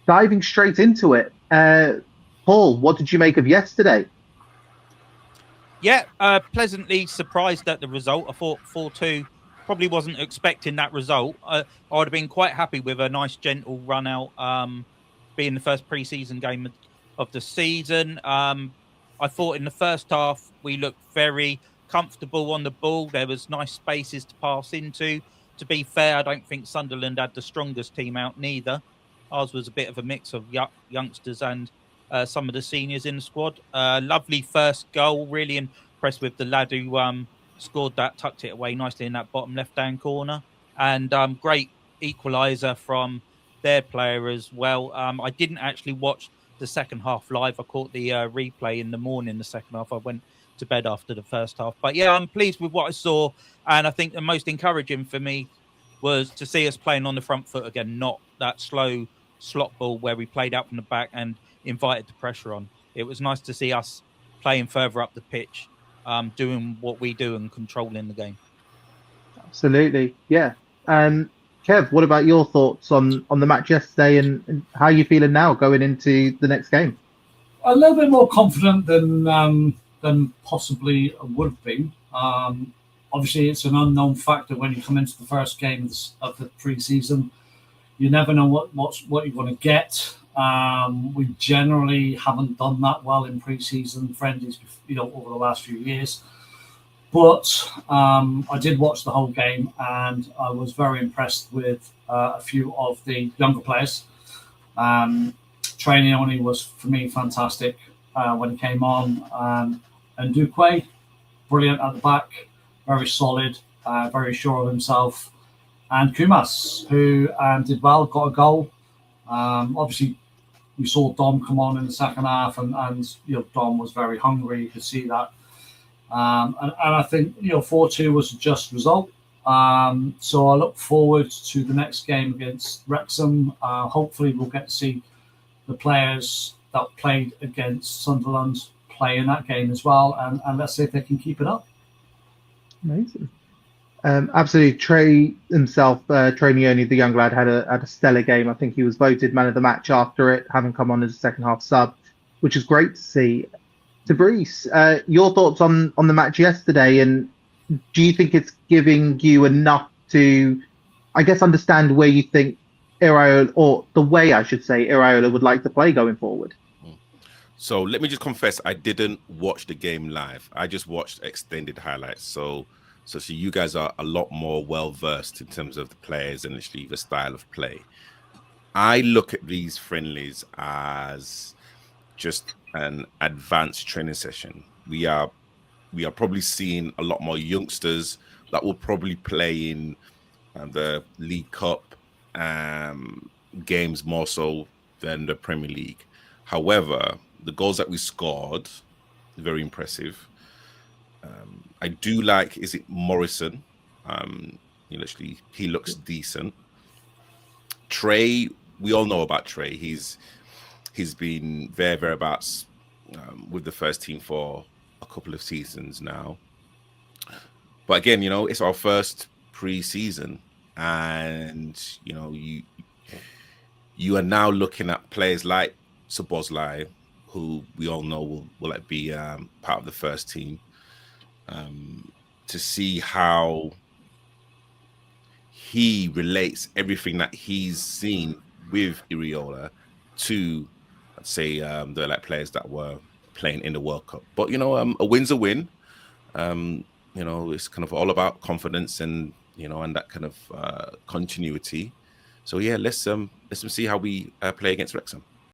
diving straight into it, Paul, what did you make of yesterday? Yeah, pleasantly surprised at the result. I thought 4-2, probably wasn't expecting that result. I would have been quite happy with a nice gentle run out, being the first pre-season game of the season. I thought in the first half we looked very comfortable on the ball. There was nice spaces to pass into. To be fair, I don't think Sunderland had the strongest team out neither. Ours was a bit of a mix of youngsters and some of the seniors in the squad. Lovely first goal. Really impressed with the lad who scored that, tucked it away nicely in that bottom left-hand corner. And great equaliser from their player as well. I didn't actually watch the second half live. I caught the replay in the morning, the second half. I went to bed after the first half. But yeah, I'm pleased with what I saw. And I think the most encouraging for me was to see us playing on the front foot again, not that slow slot ball where we played out from the back and invited the pressure on. It was nice to see us playing further up the pitch, doing what we do and controlling the game. Absolutely, yeah. Kev, what about your thoughts on the match yesterday and how are you feeling now going into the next game? A little bit more confident than possibly would have been. Obviously, it's an unknown factor when you come into the first game of the pre-season. You never know what you're going to get. We generally haven't done that well in pre-season friendlies, over the last few years. But I did watch the whole game, and I was very impressed with a few of the younger players. Training only was, for me, fantastic when he came on. And Duque, brilliant at the back, very solid, very sure of himself. And Kumas, who did well, got a goal. Obviously, we saw Dom come on in the second half, and Dom was very hungry. You could see that. And I think 4-2 was a just result. So I look forward to the next game against Wrexham. Hopefully, we'll get to see the players that played against Sunderland play in that game as well, and let's see if they can keep it up. Amazing. Absolutely. Trey himself, Trey Mioni, the young lad, had a stellar game. I think he was voted man of the match after it, having come on as a second half sub, which is great to see. Fabrice, your thoughts on the match yesterday, and do you think it's giving you enough to, I guess, understand where you think Iraola, or the way I should say Iraola would like to play going forward? So let me just confess, I didn't watch the game live. I just watched extended highlights. So you guys are a lot more well-versed in terms of the players and actually the style of play. I look at these friendlies as just an advanced training session. We are probably seeing a lot more youngsters that will probably play in the League Cup games more so than the Premier League. However, the goals that we scored, very impressive. I do like, is it Morrison? Actually, he looks decent. Trey, we all know about Trey. He's been thereabouts with the first team for a couple of seasons now. But again, it's our first pre-season, and you are now looking at players like Szoboszlai, who we all know will be part of the first team, to see how he relates everything that he's seen with Iraola to, let's say, the players that were playing in the World Cup. But a win's a win. It's kind of all about confidence and and that kind of continuity. So yeah, let's see how we play against Wrexham.